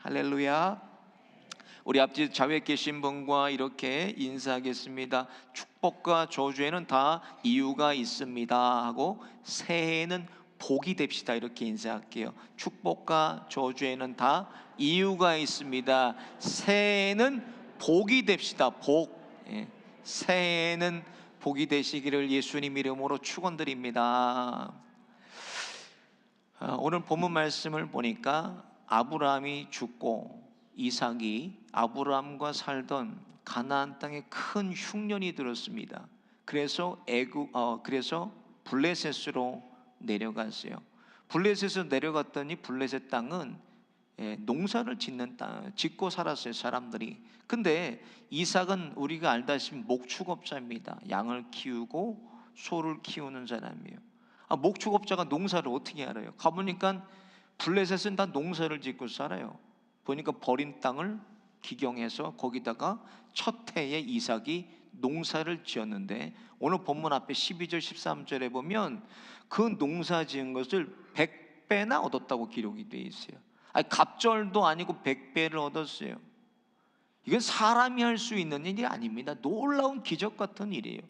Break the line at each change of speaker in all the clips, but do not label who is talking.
할렐루야. 우리 앞뒤 좌우에 계신 분과 이렇게 인사하겠습니다. 축복과 저주에는 다 이유가 있습니다 하고 새해에는 복이 됩시다 이렇게 인사할게요. 축복과 저주에는 다 이유가 있습니다. 새해에는 복이 됩시다. 복. 새해에는 복이 되시기를 예수님 이름으로 축원드립니다. 오늘 본문 말씀을 보니까 아브라함이 죽고 이삭이 아브라함과 살던 가나안 땅에 큰 흉년이 들었습니다. 그래서 블레셋으로 내려갔어요. 블레셋으로 내려갔더니 블레셋 땅은 농사를 짓는 땅, 짓고 살았어요 사람들이. 근데 이삭은 우리가 알다시피 목축업자입니다. 양을 키우고 소를 키우는 사람이에요. 목축업자가 농사를 어떻게 알아요? 가보니까 블레셋은 다 농사를 짓고 살아요. 보니까 버린 땅을 기경해서 거기다가 첫 해에 이삭이 농사를 지었는데, 오늘 본문 앞에 12절 13절에 보면 그 농사 지은 것을 100배나 얻었다고 기록이 되어 있어요. 갑절도 아니고 100배를 얻었어요. 이건 사람이 할 수 있는 일이 아닙니다. 놀라운 기적 같은 일이에요.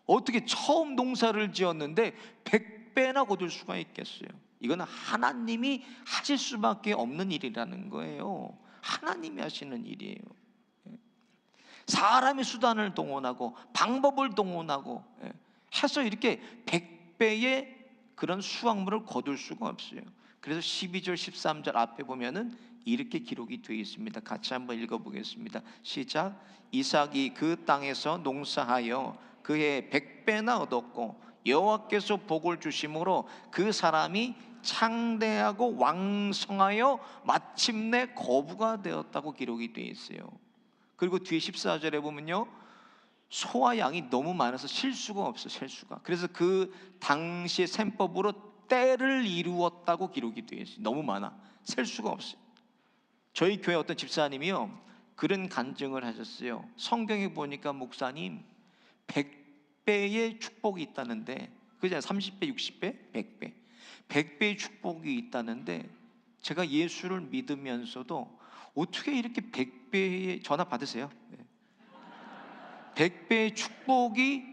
어떻게 처음 농사를 지었는데 100배나 거둘 수가 있겠어요? 이건 하나님이 하실 수밖에 없는 일이라는 거예요. 하나님이 하시는 일이에요. 사람의 수단을 동원하고 방법을 동원하고 해서 이렇게 100배의 그런 수확물을 거둘 수가 없어요. 그래서 12절 13절 앞에 보면은 이렇게 기록이 되어 있습니다. 같이 한번 읽어보겠습니다. 시작. 이삭이 그 땅에서 농사하여 그해 100배나 얻었고 여호와께서 복을 주심으로 그 사람이 창대하고 왕성하여 마침내 거부가 되었다고 기록이 되어 있어요. 그리고 뒤에 14절에 보면요, 소와 양이 너무 많아서 쉴 수가 없어요. 쉴 수가. 그래서 그 당시의 셈법으로 때를 이루었다고 기록이 되어 있어요. 너무 많아, 셀 수가 없어요. 저희 교회 어떤 집사님이요 그런 간증을 하셨어요. 성경에 보니까 목사님 100배의 축복이 있다는데, 그죠? 30배, 60배, 100배 100배의 축복이 있다는데, 제가 예수를 믿으면서도 어떻게 이렇게 100배의, 전화 받으세요, 100배의 축복이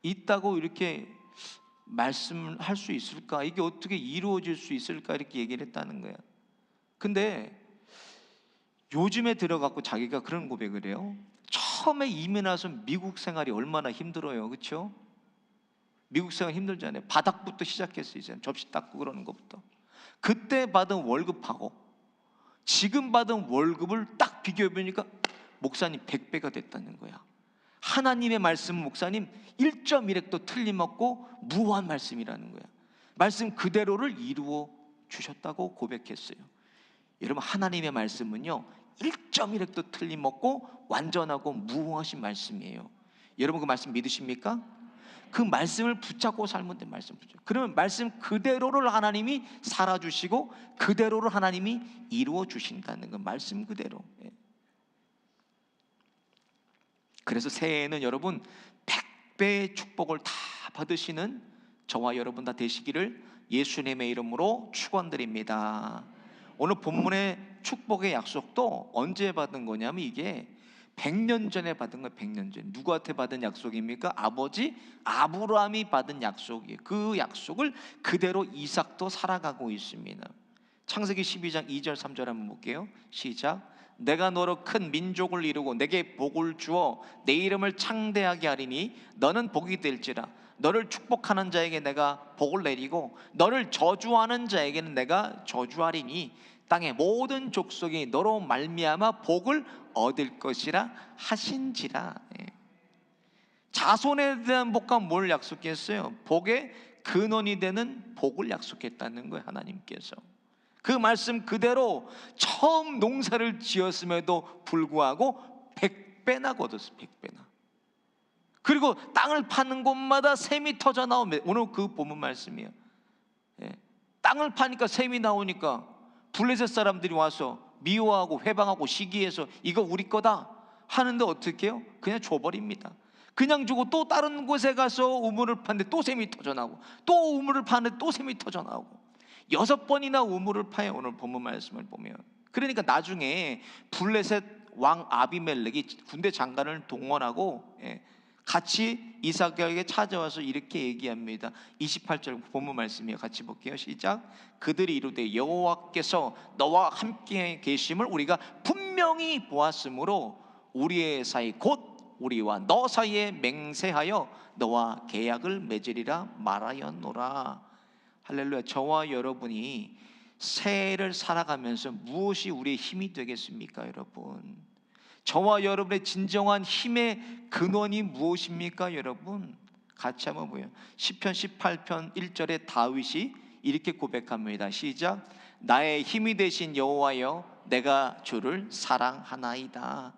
있다고 이렇게 말씀할 수 있을까? 이게 어떻게 이루어질 수 있을까? 이렇게 얘기를 했다는 거야. 근데 요즘에 들어갖고 자기가 그런 고백을 해요. 처음에 이민 와서 미국 생활이 얼마나 힘들어요, 그렇죠? 미국 생활 힘들잖아요. 바닥부터 시작했어요. 이제 접시 닦고 그러는 것부터. 그때 받은 월급하고 지금 받은 월급을 딱 비교해 보니까 목사님 100배가 됐다는 거야. 하나님의 말씀은 목사님 1.1획도 틀림없고 무한 말씀이라는 거야. 말씀 그대로를 이루어 주셨다고 고백했어요. 여러분, 하나님의 말씀은요 1.1획도 틀림없고 완전하고 무궁하신 말씀이에요. 여러분 그 말씀 믿으십니까? 그 말씀을 붙잡고 살면 돼. 말씀 붙잡고. 그러면 말씀 그대로를 하나님이 살아주시고 그대로를 하나님이 이루어 주신다는 거, 말씀 그대로. 그래서 새해에는 여러분 100배의 축복을 다 받으시는 저와 여러분 다 되시기를 예수님의 이름으로 축원드립니다. 오늘 본문의 축복의 약속도 언제 받은 거냐면 이게 100년 전에 받은 거예요. 100년 전에. 누구한테 받은 약속입니까? 아버지 아브라함이 받은 약속이에요. 그 약속을 그대로 이삭도 살아가고 있습니다. 창세기 12장 2절 3절 한번 볼게요. 시작. 내가 너로 큰 민족을 이루고 내게 복을 주어 내 이름을 창대하게 하리니 너는 복이 될지라. 너를 축복하는 자에게 내가 복을 내리고 너를 저주하는 자에게는 내가 저주하리니 땅의 모든 족속이 너로 말미암아 복을 얻을 것이라 하신지라. 자손에 대한 복과 뭘 약속했어요? 복의 근원이 되는 복을 약속했다는 거예요. 하나님께서 그 말씀 그대로 처음 농사를 지었음에도 불구하고 100배나 거뒀어요. 100배나. 그리고 땅을 파는 곳마다 샘이 터져 나오면, 오늘 그 본문 말씀이에요. 땅을 파니까 샘이 나오니까 블레셋 사람들이 와서 미워하고 회방하고 시기해서 이거 우리 거다 하는데 어떻게 해요? 그냥 줘버립니다. 그냥 주고 또 다른 곳에 가서 우물을 파는데 또 샘이 터져나오고, 또 우물을 파는데 또 샘이 터져나오고, 6번이나 우물을 파요. 오늘 본문 말씀을 보면. 그러니까 나중에 블레셋 왕 아비멜렉이 군대 장관을 동원하고 같이 이삭에게 찾아와서 이렇게 얘기합니다. 28절 본문 말씀이에요. 같이 볼게요. 시작. 그들이 이르되 여호와께서 너와 함께 계심을 우리가 분명히 보았으므로 우리의 사이 곧 우리와 너 사이에 맹세하여 너와 계약을 맺으리라 말하였노라. 할렐루야. 저와 여러분이 새해를 살아가면서 무엇이 우리의 힘이 되겠습니까, 여러분? 저와 여러분의 진정한 힘의 근원이 무엇입니까, 여러분? 같이 한번 보여요. 시편 18편 1절에 다윗이 이렇게 고백합니다. 시작. 나의 힘이 되신 여호와여 내가 주를 사랑하나이다.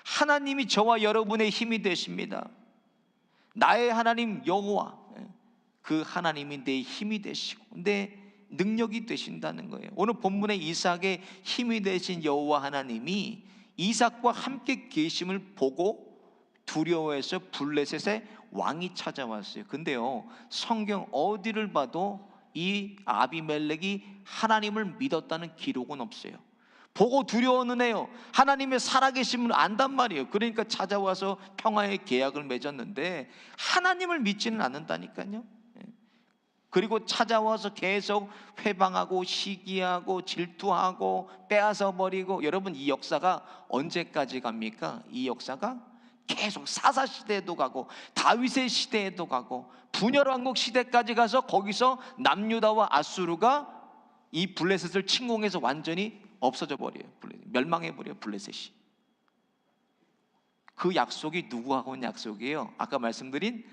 하나님이 저와 여러분의 힘이 되십니다. 나의 하나님 여호와, 그 하나님이 내 힘이 되시고 내 능력이 되신다는 거예요. 오늘 본문의 이삭의 힘이 되신 여호와 하나님이 이삭과 함께 계심을 보고 두려워해서 블레셋의 왕이 찾아왔어요. 근데요, 성경 어디를 봐도 이 아비멜렉이 하나님을 믿었다는 기록은 없어요. 보고 두려워는 해요. 하나님의 살아계심을 안단 말이에요. 그러니까 찾아와서 평화의 계약을 맺었는데 하나님을 믿지는 않는다니까요. 그리고 찾아와서 계속 회방하고 시기하고 질투하고 빼앗아 버리고. 여러분, 이 역사가 언제까지 갑니까? 이 역사가 계속 사사시대에도 가고 다윗의 시대에도 가고 분열왕국 시대까지 가서 거기서 남유다와 아수르가 이 블레셋을 침공해서 완전히 없어져 버려요. 멸망해 버려요, 블레셋이. 그 약속이 누구하고 한 약속이에요? 아까 말씀드린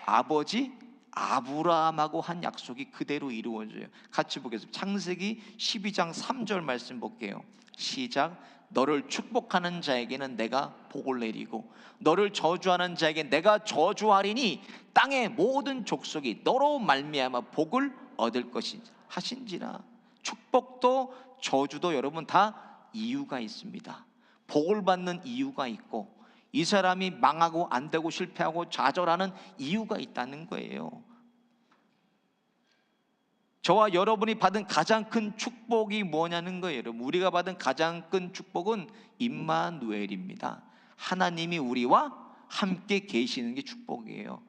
아버지 아브라함하고 한 약속이 그대로 이루어져요. 같이 보겠습니다. 창세기 12장 3절 말씀 볼게요. 시작. 너를 축복하는 자에게는 내가 복을 내리고 너를 저주하는 자에게 내가 저주하리니 땅의 모든 족속이 너로 말미암아 복을 얻을 것이 하신지라. 축복도 저주도 여러분 다 이유가 있습니다. 복을 받는 이유가 있고 이 사람이 망하고 안 되고 실패하고 좌절하는 이유가 있다는 거예요. 저와 여러분이 받은 가장 큰 축복이 뭐냐는 거예요. 여러분, 우리가 받은 가장 큰 축복은 임마누엘입니다. 하나님이 우리와 함께 계시는 게 축복이에요.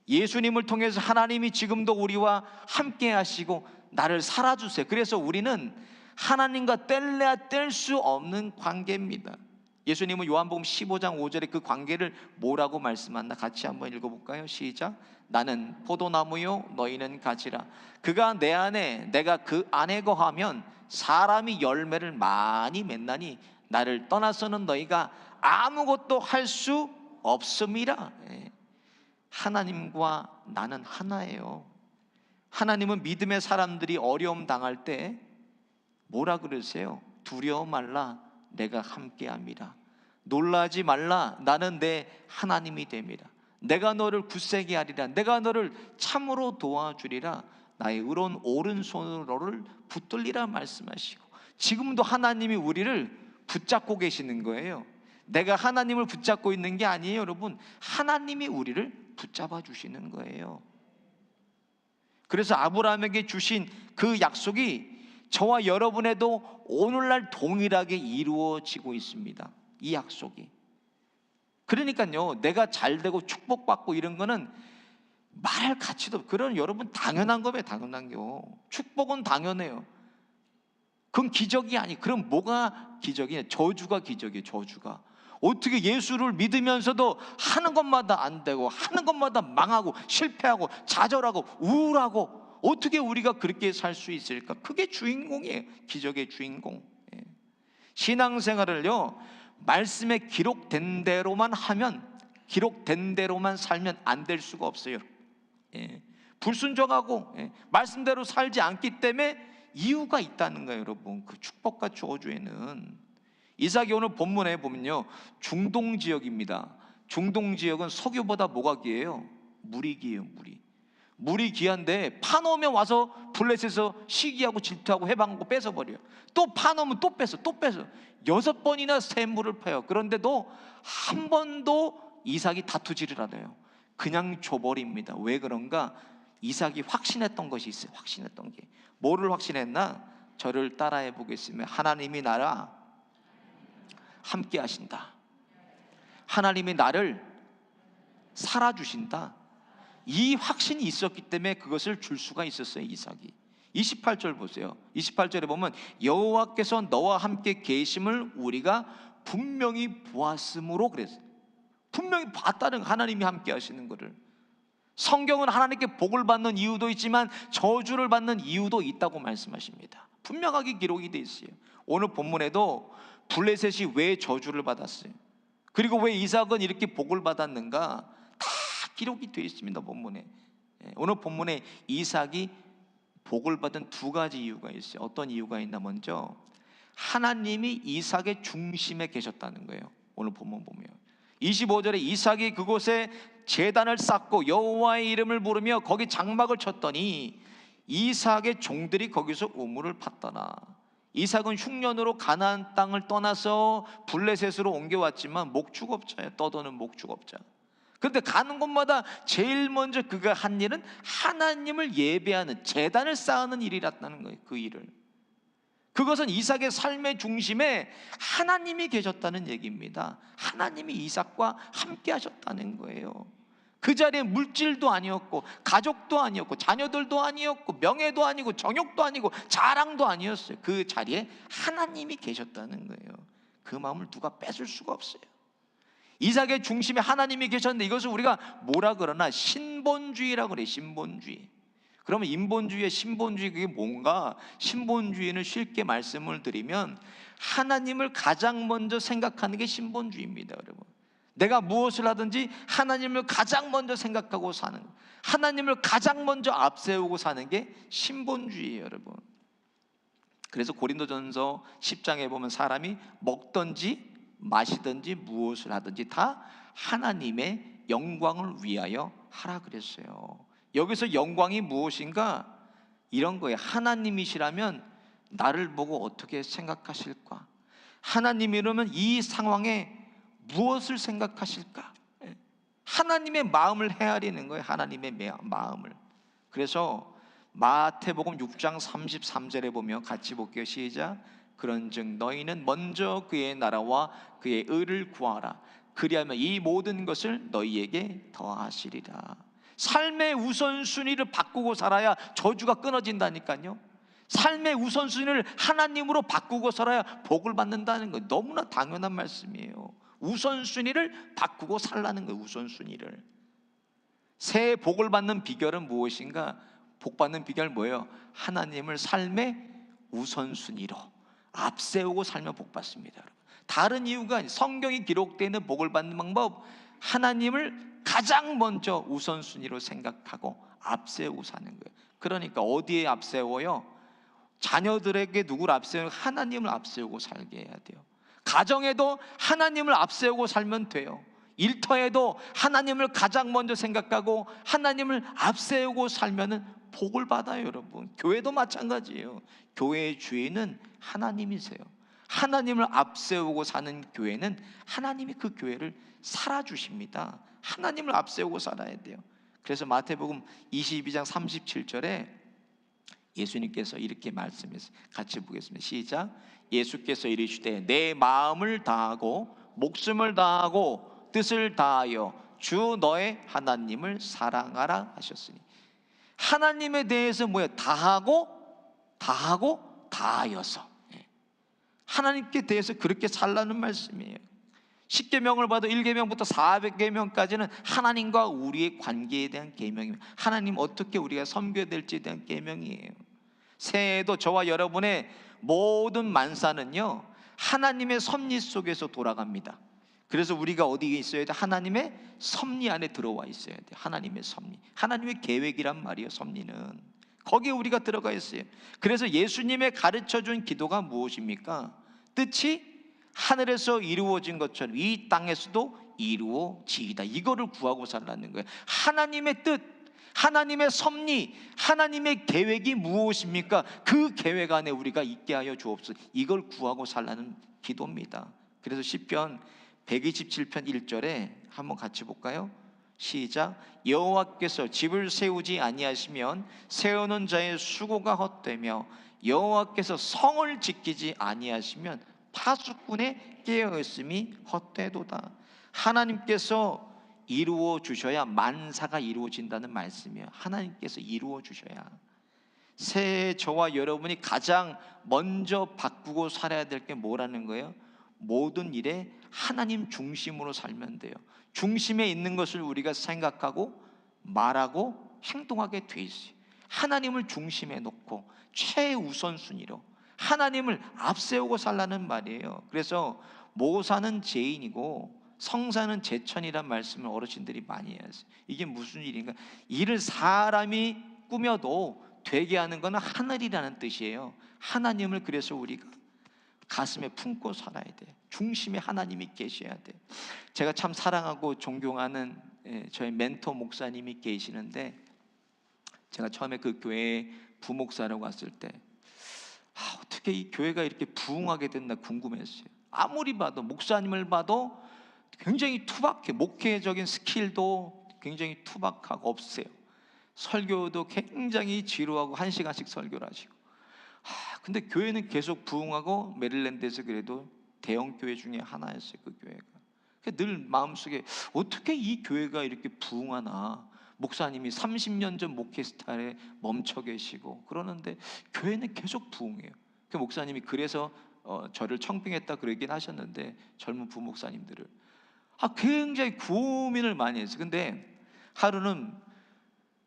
예수님을 통해서 하나님이 지금도 우리와 함께 하시고 나를 살아주세요. 그래서 우리는 하나님과 뗄래야 뗄 수 없는 관계입니다. 예수님은 요한복음 15장 5절에 그 관계를 뭐라고 말씀하나 같이 한번 읽어볼까요? 시작. 나는 포도나무요 너희는 가지라. 그가 내 안에 내가 그 안에 거하면 사람이 열매를 많이 맺나니 나를 떠나서는 너희가 아무것도 할 수 없음이라. 하나님과 나는 하나예요. 하나님은 믿음의 사람들이 어려움 당할 때 뭐라 그러세요? 두려워 말라 내가 함께함이라. 놀라지 말라 나는 내 하나님이 됨이라. 내가 너를 굳세게 하리라. 내가 너를 참으로 도와주리라. 나의 의로운 오른손으로 너를 붙들리라 말씀하시고, 지금도 하나님이 우리를 붙잡고 계시는 거예요. 내가 하나님을 붙잡고 있는 게 아니에요, 여러분. 하나님이 우리를 붙잡아 주시는 거예요. 그래서 아브라함에게 주신 그 약속이 저와 여러분에도 오늘날 동일하게 이루어지고 있습니다. 이 약속이. 그러니까요, 내가 잘 되고 축복받고 이런 거는 말할 가치도 없고, 그런 여러분 당연한 거예요. 당연한 거. 축복은 당연해요. 그건 기적이 아니. 그럼 뭐가 기적이냐? 저주가 기적이에요. 저주가. 어떻게 예수를 믿으면서도 하는 것마다 안 되고 하는 것마다 망하고 실패하고 좌절하고 우울하고 어떻게 우리가 그렇게 살 수 있을까? 그게 주인공이에요. 기적의 주인공. 신앙생활을요, 말씀에 기록된 대로만 하면, 기록된 대로만 살면 안 될 수가 없어요. 불순종하고 말씀대로 살지 않기 때문에 이유가 있다는 거예요, 여러분. 그 축복과 저주에는. 이삭이 오늘 본문에 보면요, 중동 지역입니다. 중동 지역은 석유보다 뭐가 귀해요? 물이 귀해요. 물이 귀한데 파놓으면 와서 블레셋에서 시기하고 질투하고 해방하고 뺏어버려요. 또 파놓으면 또 뺏어 6번이나 샘물을 파요. 그런데도 한 번도 이삭이 다투지를 않아요. 그냥 줘버립니다. 왜 그런가? 이삭이 확신했던 것이 있어요. 확신했던 게 뭐를 확신했나? 저를 따라해 보겠습니다. 하나님이 나라 함께 하신다. 하나님이 나를 살아주신다. 이 확신이 있었기 때문에 그것을 줄 수가 있었어요, 이삭이. 28절 보세요. 28절에 보면 여호와께서 너와 함께 계심을 우리가 분명히 보았으므로 그랬어요. 분명히 봤다는, 하나님이 함께 하시는 것을. 성경은 하나님께 복을 받는 이유도 있지만 저주를 받는 이유도 있다고 말씀하십니다. 분명하게 기록이 되어 있어요. 오늘 본문에도 블레셋이 왜 저주를 받았어요, 그리고 왜 이삭은 이렇게 복을 받았는가, 다 기록이 되어 있습니다, 본문에. 오늘 본문에 이삭이 복을 받은 두 가지 이유가 있어요. 어떤 이유가 있나? 먼저 하나님이 이삭의 중심에 계셨다는 거예요. 오늘 본문 보면 25절에 이삭이 그곳에 제단을 쌓고 여호와의 이름을 부르며 거기 장막을 쳤더니 이삭의 종들이 거기서 우물을 팠더라. 이삭은 흉년으로 가나안 땅을 떠나서 블레셋으로 옮겨왔지만 목축업자예요. 떠도는 목축업자. 그런데 가는 곳마다 제일 먼저 그가 한 일은 하나님을 예배하는, 제단을 쌓는 일이랐다는 거예요. 그 일을. 그것은 이삭의 삶의 중심에 하나님이 계셨다는 얘기입니다. 하나님이 이삭과 함께 하셨다는 거예요. 그 자리에 물질도 아니었고, 가족도 아니었고, 자녀들도 아니었고, 명예도 아니고, 정욕도 아니고, 자랑도 아니었어요. 그 자리에 하나님이 계셨다는 거예요. 그 마음을 누가 뺏을 수가 없어요. 이삭의 중심에 하나님이 계셨는데, 이것을 우리가 뭐라 그러나 신본주의라고 그래요. 신본주의. 그러면 인본주의의 신본주의, 그게 뭔가? 신본주의는 쉽게 말씀을 드리면 하나님을 가장 먼저 생각하는 게 신본주의입니다, 여러분. 내가 무엇을 하든지 하나님을 가장 먼저 생각하고 사는, 하나님을 가장 먼저 앞세우고 사는 게 신본주의예요, 여러분. 그래서 고린도전서 10장에 보면 사람이 먹든지 마시든지 무엇을 하든지 다 하나님의 영광을 위하여 하라 그랬어요. 여기서 영광이 무엇인가? 이런 거예요. 하나님이시라면 나를 보고 어떻게 생각하실까? 하나님이라면 이 상황에 무엇을 생각하실까? 하나님의 마음을 헤아리는 거예요. 하나님의 마음을. 그래서 마태복음 6장 33절에 보면 같이 볼게요. 시작. 그런즉 너희는 먼저 그의 나라와 그의 의를 구하라. 그리하면 이 모든 것을 너희에게 더하시리라. 삶의 우선순위를 바꾸고 살아야 저주가 끊어진다니까요. 삶의 우선순위를 하나님으로 바꾸고 살아야 복을 받는다는 거, 너무나 당연한 말씀이에요. 우선순위를 바꾸고 살라는 거예요. 우선순위를. 새해 복을 받는 비결은 무엇인가? 복 받는 비결 뭐예요? 하나님을 삶의 우선순위로 앞세우고 살면 복 받습니다, 여러분. 다른 이유가 아니에요. 성경이 기록되어 있는 복을 받는 방법, 하나님을 가장 먼저 우선순위로 생각하고 앞세우고 사는 거예요. 그러니까 어디에 앞세워요? 자녀들에게 누구를 앞세우는? 하나님을 앞세우고 살게 해야 돼요. 가정에도 하나님을 앞세우고 살면 돼요. 일터에도 하나님을 가장 먼저 생각하고 하나님을 앞세우고 살면은 복을 받아요, 여러분. 교회도 마찬가지예요. 교회의 주인은 하나님이세요. 하나님을 앞세우고 사는 교회는 하나님이 그 교회를 살아주십니다. 하나님을 앞세우고 살아야 돼요. 그래서 마태복음 22장 37절에 예수님께서 이렇게 말씀했어요. 같이 보겠습니다. 시작. 예수께서 이르시되 내 마음을 다하고 목숨을 다하고 뜻을 다하여 주 너의 하나님을 사랑하라 하셨으니, 하나님에 대해서 뭐예요? 다하고 다하여서 하나님께 대해서 그렇게 살라는 말씀이에요. 10계명을 봐도 1계명부터 400계명까지는 하나님과 우리의 관계에 대한 계명입니다. 하나님 어떻게 우리가 섬겨야 될지에 대한 계명이에요. 새해에도 저와 여러분의 모든 만사는요, 하나님의 섭리 속에서 돌아갑니다. 그래서 우리가 어디에 있어야 돼? 하나님의 섭리 안에 들어와 있어야 돼. 하나님의 섭리, 하나님의 계획이란 말이에요. 섭리는 거기에 우리가 들어가 있어요. 그래서 예수님의 가르쳐준 기도가 무엇입니까? 뜻이 하늘에서 이루어진 것처럼 이 땅에서도 이루어지이다. 이거를 구하고 살라는 거예요. 하나님의 뜻, 하나님의 섭리, 하나님의 계획이 무엇입니까? 그 계획 안에 우리가 있게 하여 주옵소서. 이걸 구하고 살라는 기도입니다. 그래서 시편 127편 1절에 한번 같이 볼까요? 시작. 여호와께서 집을 세우지 아니하시면 세우는 자의 수고가 헛되며 여호와께서 성을 지키지 아니하시면 파수꾼의 깨어 있음이 헛되도다. 하나님께서 이루어 주셔야 만사가 이루어진다는 말씀이에요. 하나님께서 이루어 주셔야. 새해 저와 여러분이 가장 먼저 바꾸고 살아야 될 게 뭐라는 거예요? 모든 일에 하나님 중심으로 살면 돼요. 중심에 있는 것을 우리가 생각하고 말하고 행동하게 돼 있어요. 하나님을 중심에 놓고 최우선순위로 하나님을 앞세우고 살라는 말이에요. 그래서 모사는 죄인이고 성사는 제천이란 말씀을 어르신들이 많이 해요. 이게 무슨 일인가? 일을 사람이 꾸며도 되게 하는 것은 하늘이라는 뜻이에요. 하나님을 그래서 우리가 가슴에 품고 살아야 돼. 중심에 하나님이 계셔야 돼. 제가 참 사랑하고 존경하는 저희 멘토 목사님이 계시는데, 제가 처음에 그 교회에 부목사라고 왔을 때 어떻게 이 교회가 이렇게 부흥하게 됐나 궁금했어요. 아무리 봐도 목사님을 봐도 굉장히 투박해. 목회적인 스킬도 굉장히 투박하고 없어요. 설교도 굉장히 지루하고 1시간씩 설교를 하시고. 근데 교회는 계속 부흥하고, 메릴랜드에서 그래도 대형 교회 중에 하나였어요. 그 교회가. 늘 마음속에 어떻게 이 교회가 이렇게 부흥하나. 목사님이 30년 전 목회 스타일에 멈춰 계시고 그러는데 교회는 계속 부흥해요. 그 목사님이 그래서 저를 청빙했다 그러긴 하셨는데, 젊은 부목사님들을 굉장히 고민을 많이 했어요. 근데 하루는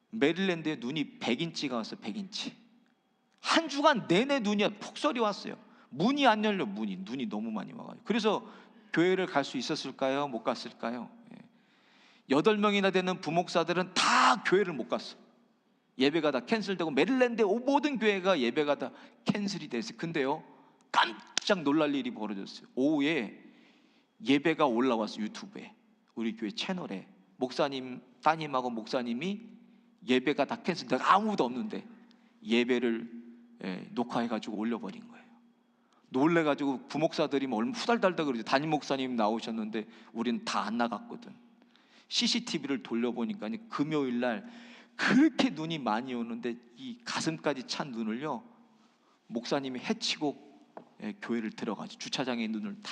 메릴랜드에 눈이 100인치가 왔어요. 100인치. 한 주간 내내 눈이 폭설이 왔어요. 문이 안 열려. 눈이 너무 많이 와가지고. 그래서 교회를 갈 수 있었을까요? 못 갔을까요? 8명이나 되는 부목사들은 다 교회를 못 갔어. 예배가 다 캔슬되고, 메릴랜드의 모든 교회가 예배가 다 캔슬이 됐어요. 근데요, 깜짝 놀랄 일이 벌어졌어요. 오후에 예배가 올라왔어요. 유튜브에, 우리 교회 채널에. 목사님 따님하고 목사님이 예배가 다 캔슬되고 아무도 없는데 예배를 녹화해가지고 올려버린 거예요. 놀래가지고 부목사들이 얼마 후달달다 그러죠. 담임 목사님 나오셨는데 우리는 다 안 나갔거든. CCTV를 돌려보니까 금요일날 그렇게 눈이 많이 오는데 이 가슴까지 찬 눈을요, 목사님이 헤치고 교회를 들어가죠. 주차장에 눈을 다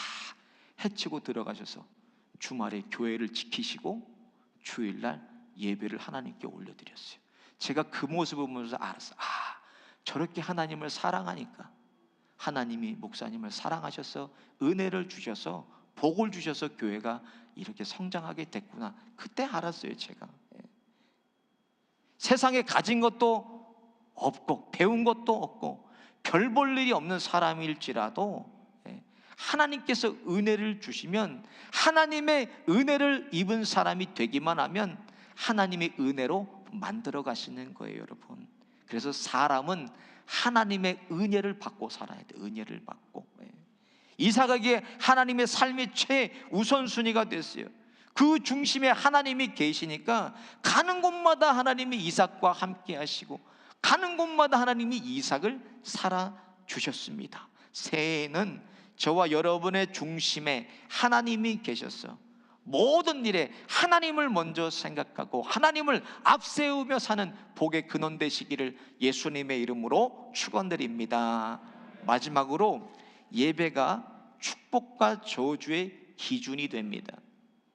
헤치고 들어가셔서 주말에 교회를 지키시고 주일날 예배를 하나님께 올려드렸어요. 제가 그 모습을 보면서 알았어요. 저렇게 하나님을 사랑하니까 하나님이 목사님을 사랑하셔서 은혜를 주셔서 복을 주셔서 교회가 이렇게 성장하게 됐구나. 그때 알았어요. 제가 세상에 가진 것도 없고 배운 것도 없고 별 볼 일이 없는 사람일지라도 하나님께서 은혜를 주시면, 하나님의 은혜를 입은 사람이 되기만 하면 하나님의 은혜로 만들어 가시는 거예요, 여러분. 그래서 사람은 하나님의 은혜를 받고 살아야 돼. 은혜를 받고. 이삭에게 하나님의 삶의 최우선순위가 됐어요. 그 중심에 하나님이 계시니까 가는 곳마다 하나님이 이삭과 함께 하시고, 가는 곳마다 하나님이 이삭을 살아주셨습니다. 새해에는 저와 여러분의 중심에 하나님이 계셔서 모든 일에 하나님을 먼저 생각하고 하나님을 앞세우며 사는 복의 근원 되시기를 예수님의 이름으로 축원드립니다. 마지막으로 예배가 축복과 저주의 기준이 됩니다.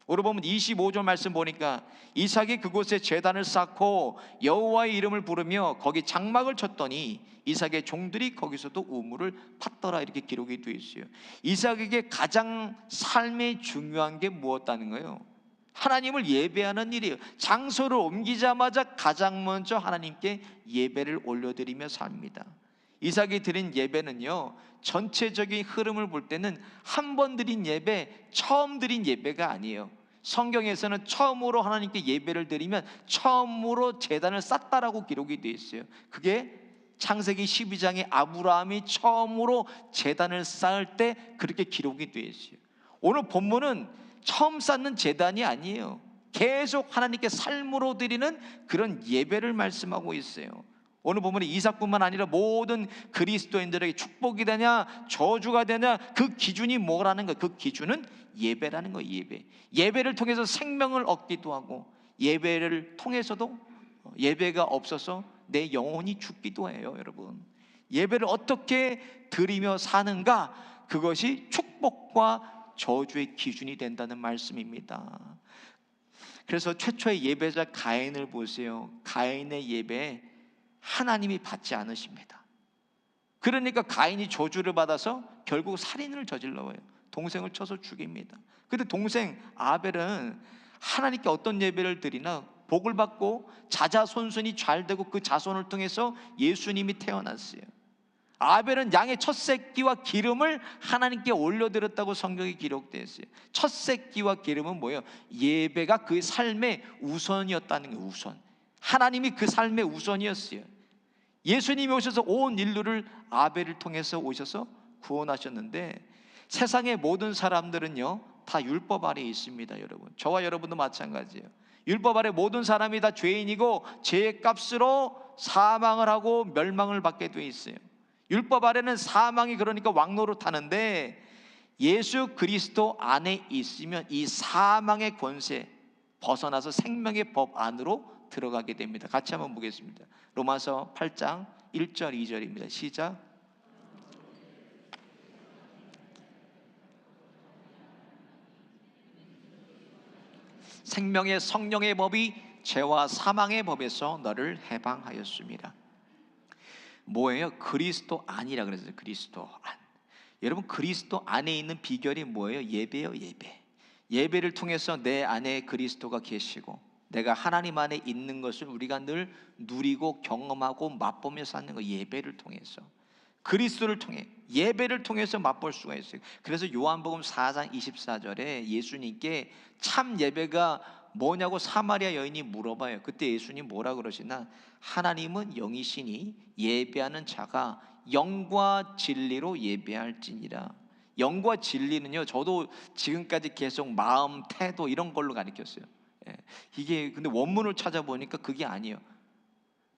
오늘 보면 25절 말씀 보니까 이삭이 그곳에 제단을 쌓고 여호와의 이름을 부르며 거기 장막을 쳤더니 이삭의 종들이 거기서도 우물을 팠더라, 이렇게 기록이 되어 있어요. 이삭에게 가장 삶에 중요한 게 무엇다는 거예요? 하나님을 예배하는 일이에요. 장소를 옮기자마자 가장 먼저 하나님께 예배를 올려드리며 삽니다. 이삭이 드린 예배는요, 전체적인 흐름을 볼 때는 한 번 드린 예배, 처음 드린 예배가 아니에요. 성경에서는 처음으로 하나님께 예배를 드리면 처음으로 제단을 쌓다라고 기록이 되어 있어요. 그게 창세기 12장에 아브라함이 처음으로 제단을 쌓을 때 그렇게 기록이 되어 있어요. 오늘 본문은 처음 쌓는 제단이 아니에요. 계속 하나님께 삶으로 드리는 그런 예배를 말씀하고 있어요. 오늘 보면 이삭뿐만 아니라 모든 그리스도인들에게 축복이 되냐 저주가 되냐 그 기준이 뭐라는 거예요. 그 기준은 예배라는 거예요. 예배를 통해서 생명을 얻기도 하고, 예배를 통해서도 예배가 없어서 내 영혼이 죽기도 해요. 여러분, 예배를 어떻게 드리며 사는가, 그것이 축복과 저주의 기준이 된다는 말씀입니다. 그래서 최초의 예배자 가인을 보세요. 가인의 예배 하나님이 받지 않으십니다. 그러니까 가인이 저주를 받아서 결국 살인을 저질러요. 동생을 쳐서 죽입니다. 근데 동생 아벨은 하나님께 어떤 예배를 드리나, 복을 받고 자자손손이 잘 되고 그 자손을 통해서 예수님이 태어났어요. 아벨은 양의 첫 새끼와 기름을 하나님께 올려드렸다고 성경에 기록되어 있어요. 첫 새끼와 기름은 뭐예요? 예배가 그 삶의 우선이었다는 거예요. 우선. 하나님이 그 삶의 우선이었어요. 예수님이 오셔서 온 인류를 아벨을 통해서 오셔서 구원하셨는데, 세상의 모든 사람들은요 다 율법 아래에 있습니다. 여러분, 저와 여러분도 마찬가지예요. 율법 아래 모든 사람이 다 죄인이고 죄의 값으로 사망을 하고 멸망을 받게 돼 있어요. 율법 아래는 사망이 그러니까 왕노릇하는데, 예수 그리스도 안에 있으면 이 사망의 권세 벗어나서 생명의 법 안으로 들어가게 됩니다. 같이 한번 보겠습니다. 로마서 8장 1절 2절입니다. 시작. 생명의 성령의 법이 죄와 사망의 법에서 너를 해방하였습니다. 뭐예요? 그리스도 안이라 그랬어요. 그리스도 안. 여러분, 그리스도 안에 있는 비결이 뭐예요? 예배예요. 예배. 예배를 통해서 내 안에 그리스도가 계시고 내가 하나님 안에 있는 것을 우리가 늘 누리고 경험하고 맛보며 사는 거, 예배를 통해서, 그리스도를 통해, 예배를 통해서 맛볼 수가 있어요. 그래서 요한복음 4장 24절에 예수님께 참 예배가 뭐냐고 사마리아 여인이 물어봐요. 그때 예수님 뭐라 그러시나? 하나님은 영이시니 예배하는 자가 영과 진리로 예배할지니라. 영과 진리는요, 저도 지금까지 계속 마음, 태도 이런 걸로 가르쳤어요. 이게 근데 원문을 찾아보니까 그게 아니에요.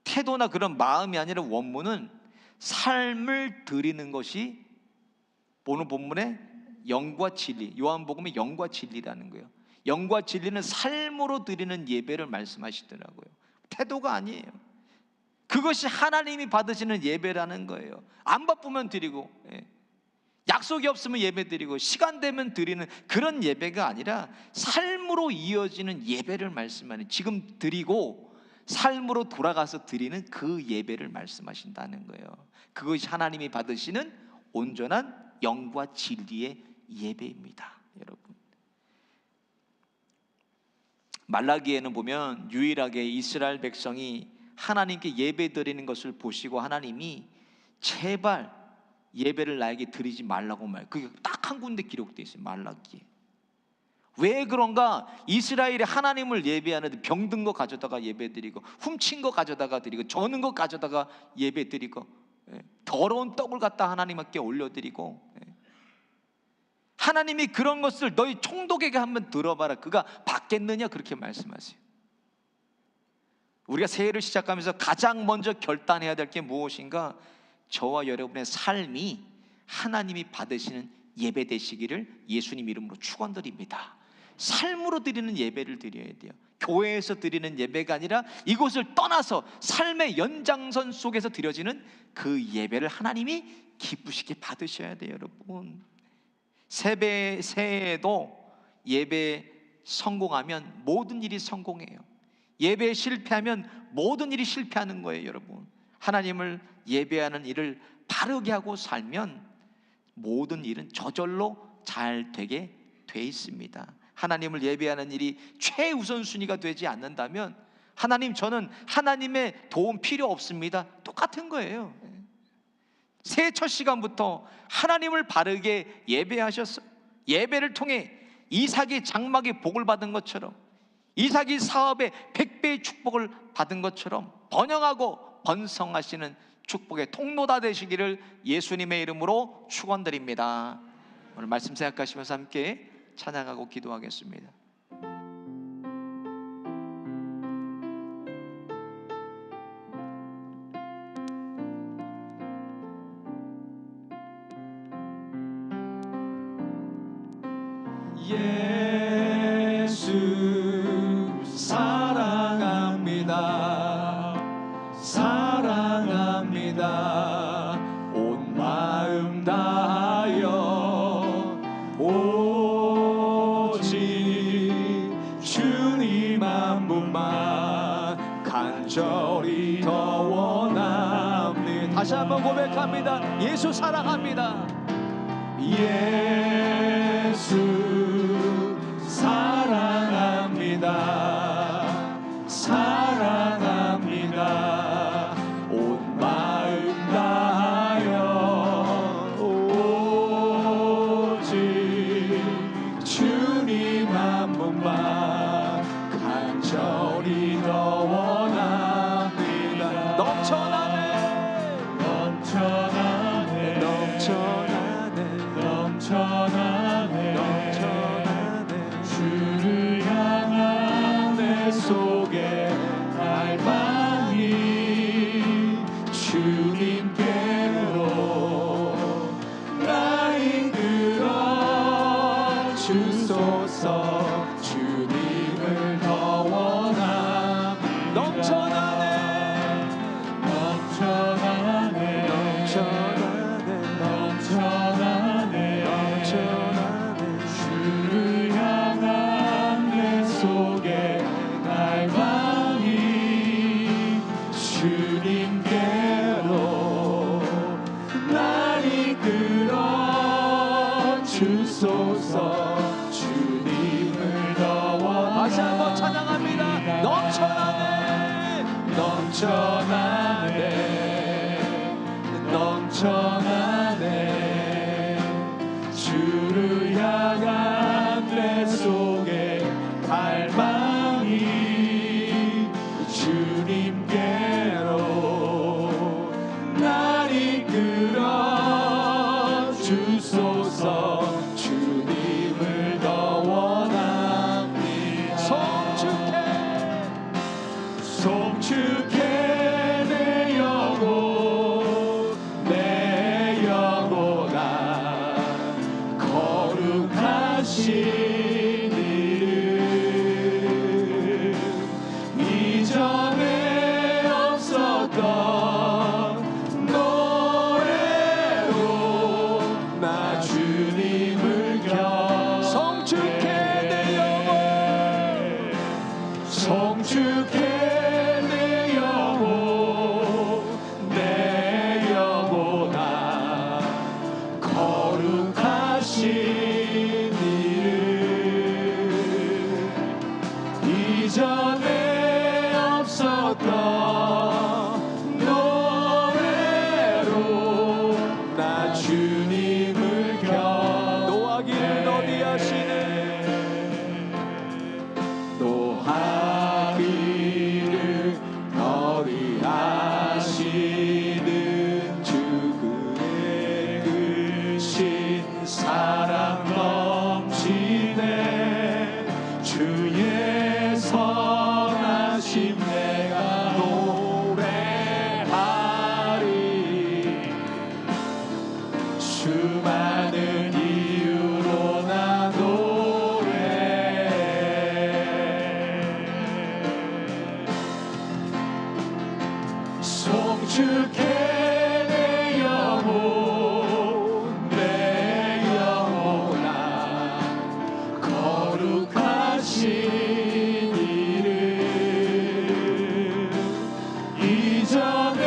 태도나 그런 마음이 아니라 원문은 삶을 드리는 것이, 오늘 본문에 영과 진리, 요한복음에 영과 진리라는 거예요. 영과 진리는 삶으로 드리는 예배를 말씀하시더라고요. 태도가 아니에요. 그것이 하나님이 받으시는 예배라는 거예요. 안 바쁘면 드리고, 약속이 없으면 예배 드리고, 시간 되면 드리는 그런 예배가 아니라 삶으로 이어지는 예배를 말씀하는, 지금 드리고 삶으로 돌아가서 드리는 그 예배를 말씀하신다는 거예요. 그것이 하나님이 받으시는 온전한 영과 진리의 예배입니다. 여러분, 말라기에는 보면 유일하게 이스라엘 백성이 하나님께 예배 드리는 것을 보시고 하나님이 제발 예배를 나에게 드리지 말라고 말, 그게 딱 한 군데 기록되어 있어요. 말라기에. 왜 그런가? 이스라엘이 하나님을 예배하는데 병든 거 가져다가 예배 드리고, 훔친 거 가져다가 드리고, 저는 거 가져다가 예배 드리고, 더러운 떡을 갖다 하나님께 올려드리고, 하나님이 그런 것을 너희 총독에게 한번 들어봐라, 그가 받겠느냐, 그렇게 말씀하세요. 우리가 새해를 시작하면서 가장 먼저 결단해야 될 게 무엇인가? 저와 여러분의 삶이 하나님이 받으시는 예배 되시기를 예수님 이름으로 축원드립니다. 삶으로 드리는 예배를 드려야 돼요. 교회에서 드리는 예배가 아니라 이곳을 떠나서 삶의 연장선 속에서 드려지는 그 예배를 하나님이 기쁘시게 받으셔야 돼요. 여러분, 새해에도 예배 성공하면 모든 일이 성공해요. 예배에 실패하면 모든 일이 실패하는 거예요. 여러분, 하나님을 예배하는 일을 바르게 하고 살면 모든 일은 저절로 잘 되게 돼 있습니다. 하나님을 예배하는 일이 최우선순위가 되지 않는다면, 하나님, 저는 하나님의 도움 필요 없습니다, 똑같은 거예요. 새해 첫 시간부터 하나님을 바르게 예배하셔서 예배를 통해 이삭이 장막의 복을 받은 것처럼, 이삭이 사업에 100배의 축복을 받은 것처럼 번영하고 번성하시는 축복의 통로다 되시기를 예수님의 이름으로 축원드립니다. 오늘 말씀 생각하시면서 함께 찬양하고 기도하겠습니다.
예수 사랑합니다. 사랑합니다.
간절히 더 원합니다. 다시 한번 고백합니다. 예수 사랑합니다. 예수 사랑합니다. 사랑합니다. 온 마음 다하여 오직 주님 한 분만 간절히 더 원합니다. 넘쳐나네 넘쳐나네 넘쳐나네 넘쳐나네 넘쳐나네 주를 향한 내 속에 갈망이 주님께로 나 이끌어 주소서. 주님을 더 원합니다. 넘쳐나네 넘쳐나네 넘쳐나네 넘쳐나네 넘쳐나네 주를 향한 내 속에 갈망이 주님께로 날 이끌어 주소서. 주님을 더 원합니다. 다시 한번 찬양합니다. 넘쳐나네 넘쳐나네 넘쳐나네 주를 향한 내 속에 갈망이 주님께로 날 이끌어 주소서. 주님을 더 원합니다. 송축해 내 영혼 내 영혼아 거룩하신 이름 이전에 없었던 노래로 나 주님을 송축해 내 영혼 송축해 내 영혼 내 영혼아 거룩하신 이름 이전에 없었던 노래로 나 주님을 노하기를 더디하시네 노하기를 더디하시는 주 그의 크신 사랑 넘치네 주의 선하심 내가 노래하리 수많은 이유로 나 송축해 내 영혼 내 영혼아 거룩하신 이름 이전에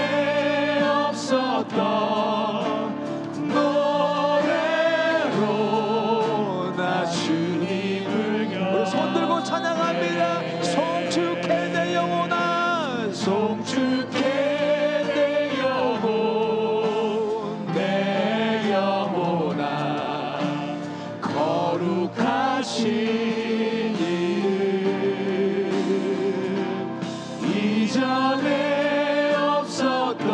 없었던 노래로 나 주님을 우리 손들고 찬양합니다. 송축해 내 영혼아 송축해 거룩하신 이름 이전에 없었던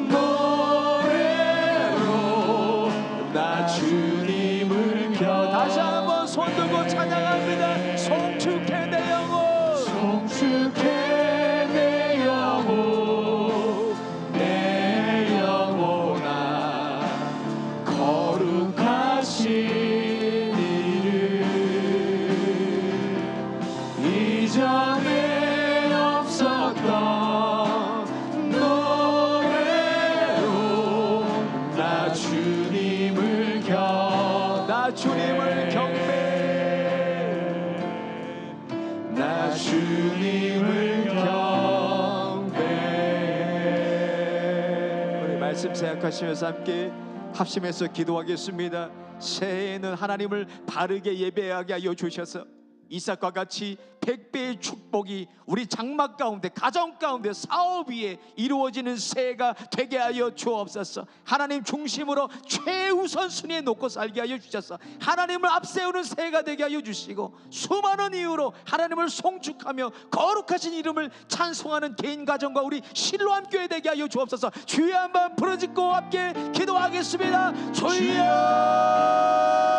노래로 나 주님을 다시 한번 손들고 찬양합니다. 송축해 내 영혼 송축해 내 영혼 내 영혼아 거룩하신 이전에 없었던 노래로 나 주님을 경배 나 주님을 경배
말씀 생각하시면서 함께 합심해서 기도하겠습니다. 새해에는 하나님을 바르게 예배하게 하여 주셔서 이삭과 같이 100배의 축복이 우리 장막 가운데, 가정 가운데, 사업 위에 이루어지는 새해가 되게 하여 주옵소서. 하나님 중심으로 최우선순위에 놓고 살게 하여 주셔서 하나님을 앞세우는 새해가 되게 하여 주시고, 수많은 이유로 하나님을 송축하며 거룩하신 이름을 찬송하는 개인 가정과 우리 실로암 교회 되게 하여 주옵소서. 주여 한번 부르짖고 함께 기도하겠습니다. 주여